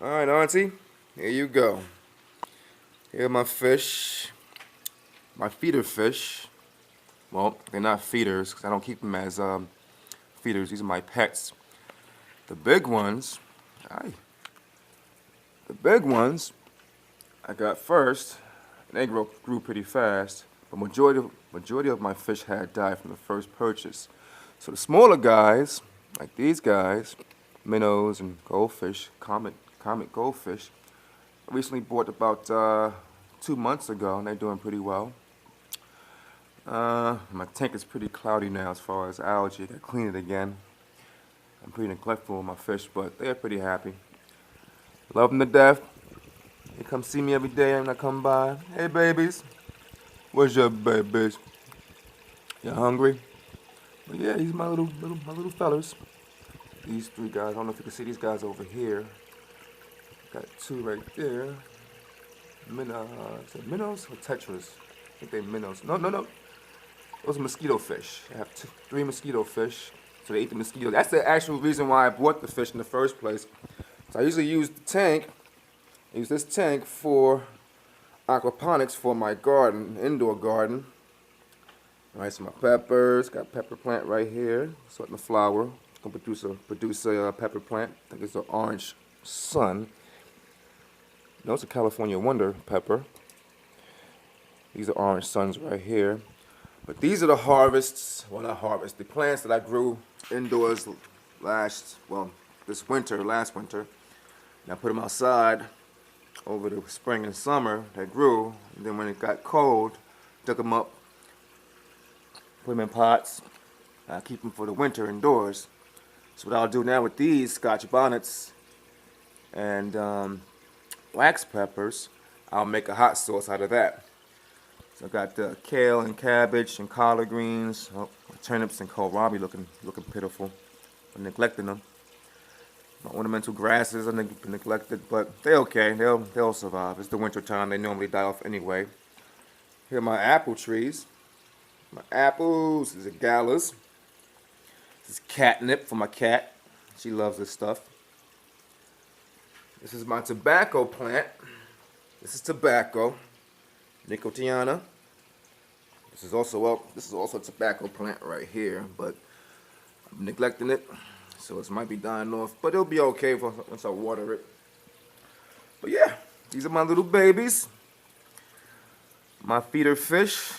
Alright, Auntie, here you go. Here are my fish, my feeder fish. Well, they're not feeders because I don't keep them as feeders. These are my pets. The big ones, aye, the big ones I got first, and they grew pretty fast. But majority of my fish had died from the first purchase. So the smaller guys, like these guys, minnows and goldfish, comet goldfish, I recently bought about 2 months ago, and they're doing pretty well. My tank is pretty cloudy now as far as algae. I gotta clean it again. I'm pretty neglectful with my fish, but they're pretty happy. Love them to death. They come see me every day when I come by. Hey, babies. What's up, babies? You hungry? But yeah, these are my little fellas. These three guys. I don't know if you can see these guys over here. Got two right there. Is it minnows or tetras? I think they're minnows. No. Those are mosquito fish. I have three mosquito fish. So they eat the mosquito. That's the actual reason why I bought the fish in the first place. So I usually use the tank. I use this tank for aquaponics for my garden, indoor garden. Alright, so my peppers, got pepper plant right here. Starting to flower. It's gonna produce a pepper plant. I think it's an orange sun. No, it's a California Wonder pepper. These are orange suns right here. But these are the harvests, well not harvest, the plants that I grew indoors last winter. And I put them outside over the spring and summer. They grew, and then when it got cold, took them up, put them in pots. I keep them for the winter indoors. So what I'll do now with these Scotch bonnets and wax peppers, I'll make a hot sauce out of that. So I got the kale and cabbage and collard greens, turnips and kohlrabi looking pitiful. I'm neglecting them. My ornamental grasses are neglected, but they're okay. They'll survive. It's the winter time. They normally die off anyway. Here are my apple trees. My apples. These are galas. This is catnip for my cat. She loves this stuff. This is my tobacco plant. This is tobacco. Nicotiana. This is also a tobacco plant right here, but I'm neglecting it, so it might be dying off, but it'll be okay once I water it. But yeah, these are my little babies, my feeder fish,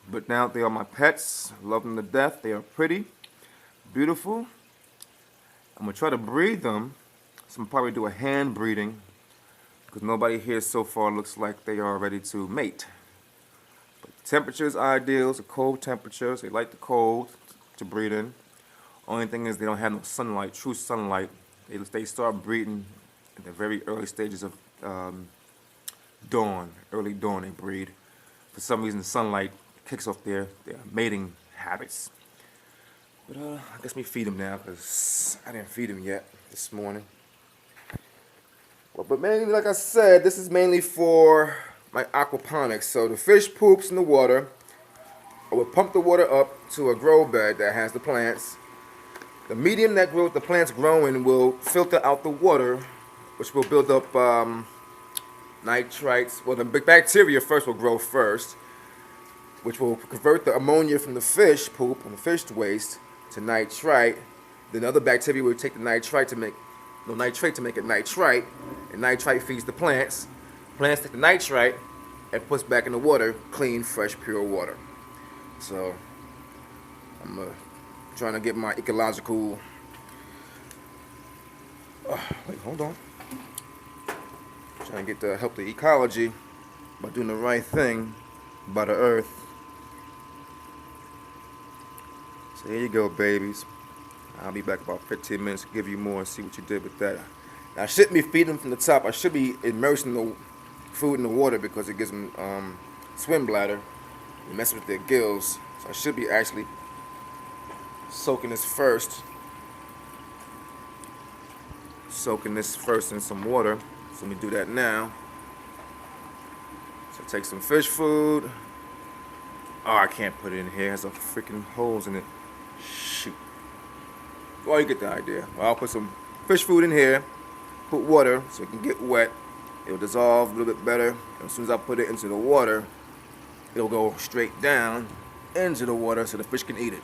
but now they are my pets. Love them to death. They are pretty, beautiful. I'm gonna try to breed them, so I'm probably do a hand breeding, because nobody here so far looks like they are ready to mate. But the temperature is ideal. It's a cold temperature, so they like the cold to breed in. Only thing is they don't have no sunlight, true sunlight. They start breeding in the very early stages of dawn, early dawn they breed. For some reason, sunlight kicks off their mating habits. But I guess we feed them now, because I didn't feed them yet this morning. Well, but mainly, like I said, this is mainly for my aquaponics. So the fish poops in the water. I would pump the water up to a grow bed that has the plants. The medium that the plants grow in will filter out the water, which will build up nitrites. Well, the bacteria first will grow first, which will convert the ammonia from the fish poop and the fish waste to nitrite. Then other bacteria will take the nitrate to make it nitrite, and nitrite feeds the plants. Plants take the nitrite and puts back in the water clean, fresh, pure water. So I'm trying to get my ecological. Wait, hold on. Trying to help the ecology by doing the right thing by the earth. So here you go, babies. I'll be back about 15 minutes to give you more and see what you did with that. Now, I shouldn't be feeding them from the top. I should be immersing the food in the water because it gives them swim bladder. It messes with their gills. So I should be actually soaking this first. Soaking this first in some water. So let me do that now. So take some fish food. Oh, I can't put it in here. It has a freaking holes in it. Shoot. Well, you get the idea. Well, I'll put some fish food in here. put water so it can get wet. It'll dissolve a little bit better. And as soon as I put it into the water, it'll go straight down into the water so the fish can eat it.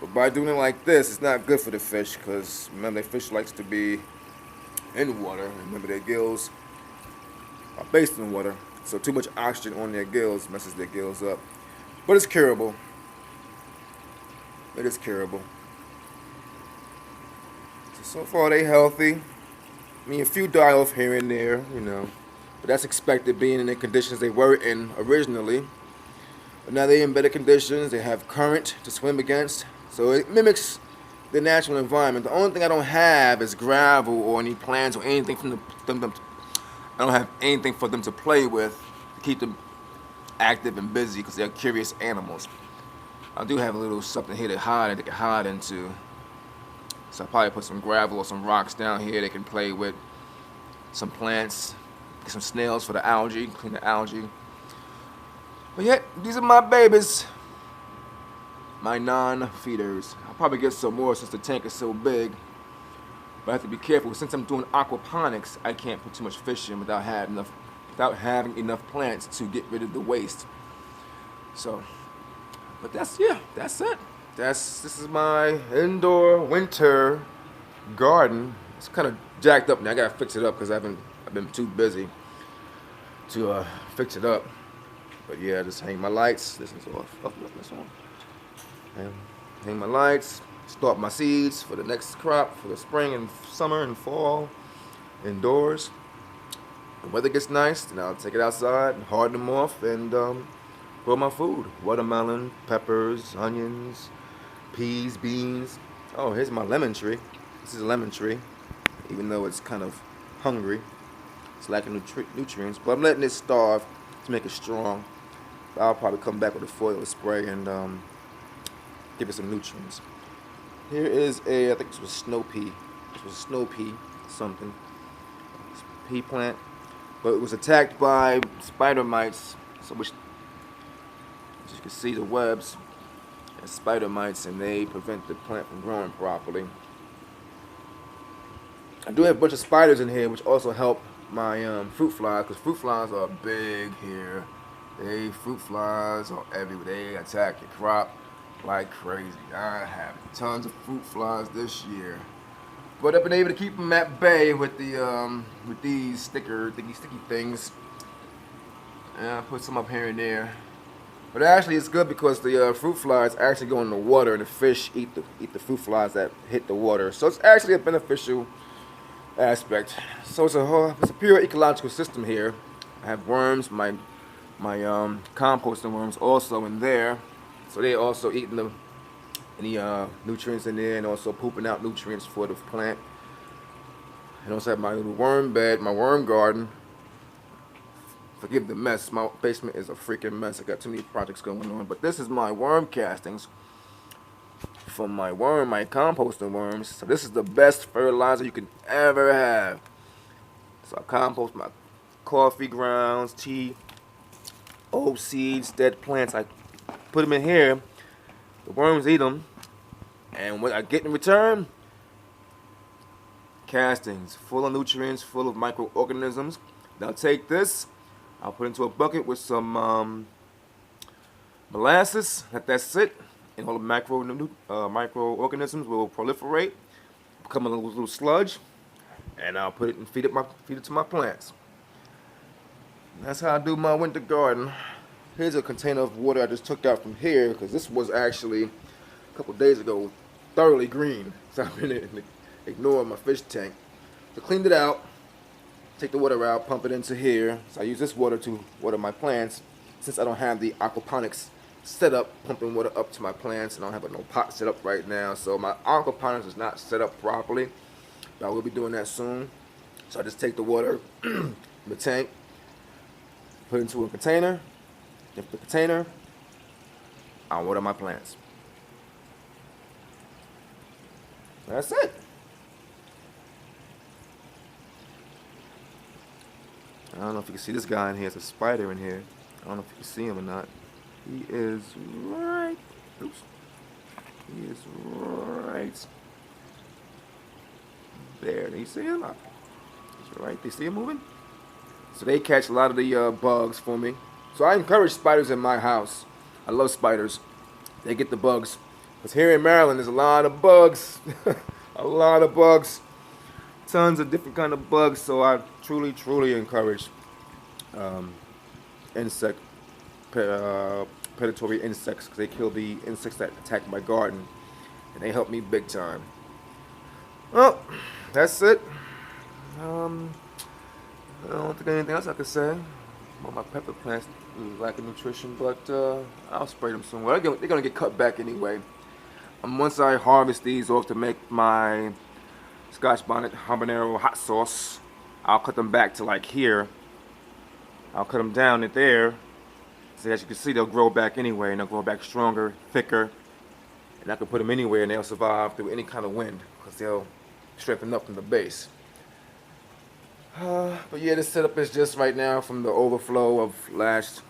But by doing it like this, it's not good for the fish because remember, the fish likes to be in water. Remember, their gills are based in water, so too much oxygen on their gills messes their gills up. But it's curable. It is curable. So far they healthy. I mean, a few die off here and there, you know, but that's expected being in the conditions they were in originally. But now they're in better conditions. They have current to swim against, so it mimics the natural environment. The only thing I don't have is gravel or any plants or anything from them. I don't have anything for them to play with to keep them active and busy because they're curious animals. I do have a little something here to hide that they can hide into. So I'll probably put some gravel or some rocks down here they can play with. Some plants, get some snails for the algae, clean the algae. But yeah, these are my babies. My non-feeders. I'll probably get some more since the tank is so big. But I have to be careful. Since I'm doing aquaponics, I can't put too much fish in without having enough plants to get rid of the waste. So, but that's it. This is my indoor winter garden. It's kind of jacked up now. I gotta fix it up because I've been too busy to fix it up. But yeah, just hang my lights. This is off. This one. And hang my lights. Start my seeds for the next crop for the spring and summer and fall indoors. The weather gets nice, then I'll take it outside and harden them off and grow my food. Watermelon, peppers, onions, peas, beans. Oh, here's my lemon tree. This is a lemon tree, even though it's kind of hungry. It's lacking nutrients, but I'm letting it starve to make it strong. I'll probably come back with a foil spray and give it some nutrients. Here is I think this was snow pea. This was a snow pea, something. It's a pea plant. But it was attacked by spider mites, so which, as you can see, the webs and spider mites, and they prevent the plant from growing properly. I do have a bunch of spiders in here, which also help my fruit flies, because fruit flies are big here. Fruit flies are everywhere. They attack your crop like crazy. I have tons of fruit flies this year, but I've been able to keep them at bay with these sticky things. And I put some up here and there. But actually, it's good because the fruit flies actually go in the water, and the fish eat the fruit flies that hit the water. So it's actually a beneficial aspect. So it's a pure ecological system here. I have worms, my composting worms also in there. So they're also eating any nutrients in there and also pooping out nutrients for the plant. And also have my little worm bed, my worm garden. Forgive the mess. My basement is a freaking mess. I got too many projects going on. But this is my worm castings from my composting worms. So this is the best fertilizer you can ever have. So I compost my coffee grounds, tea, old seeds, dead plants. I put them in here. The worms eat them. And what I get in return? Castings, full of nutrients, full of microorganisms. Now take this. I'll put it into a bucket with some molasses. Let that sit, and all the microorganisms will proliferate, become a little sludge, and I'll put it and feed it to my plants. And that's how I do my winter garden. Here's a container of water I just took out from here because this was actually a couple days ago thoroughly green. So I've been ignoring my fish tank. So cleaned it out. Take the water out, pump it into here. So I use this water to water my plants since I don't have the aquaponics set up, pumping water up to my plants, and I don't have no pot set up right now. So my aquaponics is not set up properly, but I will be doing that soon. So I just take the water from the tank, put it into a container. If the container, I'll water my plants. That's it. I don't know if you can see this guy in here. It's a spider in here. I don't know if you can see him or not. He is right. Oops. He is right there. Do you see him? Right? They see it moving? So they catch a lot of the bugs for me. So I encourage spiders in my house. I love spiders. They get the bugs. Because here in Maryland, there's a lot of bugs. A lot of bugs. Tons of different kind of bugs. So I truly, truly encourage insect, predatory insects. Because they kill the insects that attack my garden. And they help me big time. Well, that's it. I don't think there's anything else I could say. Well, my pepper plants lack nutrition, but I'll spray them somewhere. They're gonna get cut back anyway. Once I harvest these off to make my Scotch bonnet habanero hot sauce, I'll cut them back to like here. I'll cut them down at there. So as you can see, they'll grow back anyway, and they'll grow back stronger, thicker. And I can put them anywhere, and they'll survive through any kind of wind, because they'll strengthen up from the base. But yeah, this setup is just right now from the overflow of last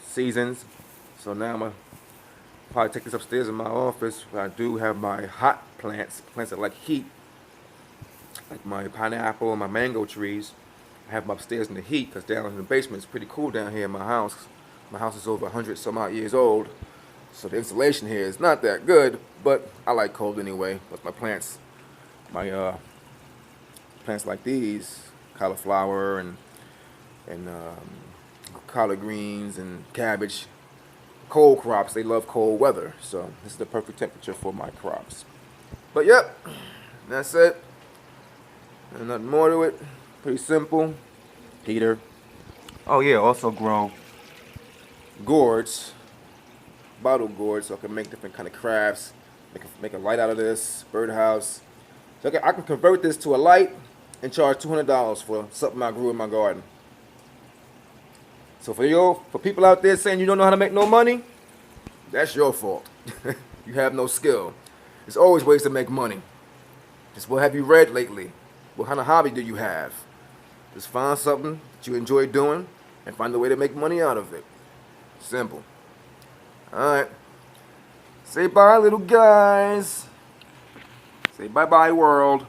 seasons. So now I'm going to probably take this upstairs in my office. I do have my hot plants that like heat, like my pineapple and my mango trees. I have them upstairs in the heat because down in the basement it's pretty cool down here in my house. My house is over 100 some odd years old. So the insulation here is not that good, but I like cold anyway. But my plants like these, cauliflower and collard greens and cabbage, cold crops, they love cold weather. So this is the perfect temperature for my crops. But yep, that's it. And nothing more to it. Pretty simple. Heater. Oh yeah, also grow gourds, bottle gourds, so I can make different kind of crafts. Make a light out of this, birdhouse. So I can convert this to a light and charge $200 for something I grew in my garden. So for people out there saying you don't know how to make no money, that's your fault. You have no skill. There's always ways to make money. Just what have you read lately? What kind of hobby do you have? Just find something that you enjoy doing and find a way to make money out of it. Simple. Alright. Say bye, little guys. Say bye-bye, world.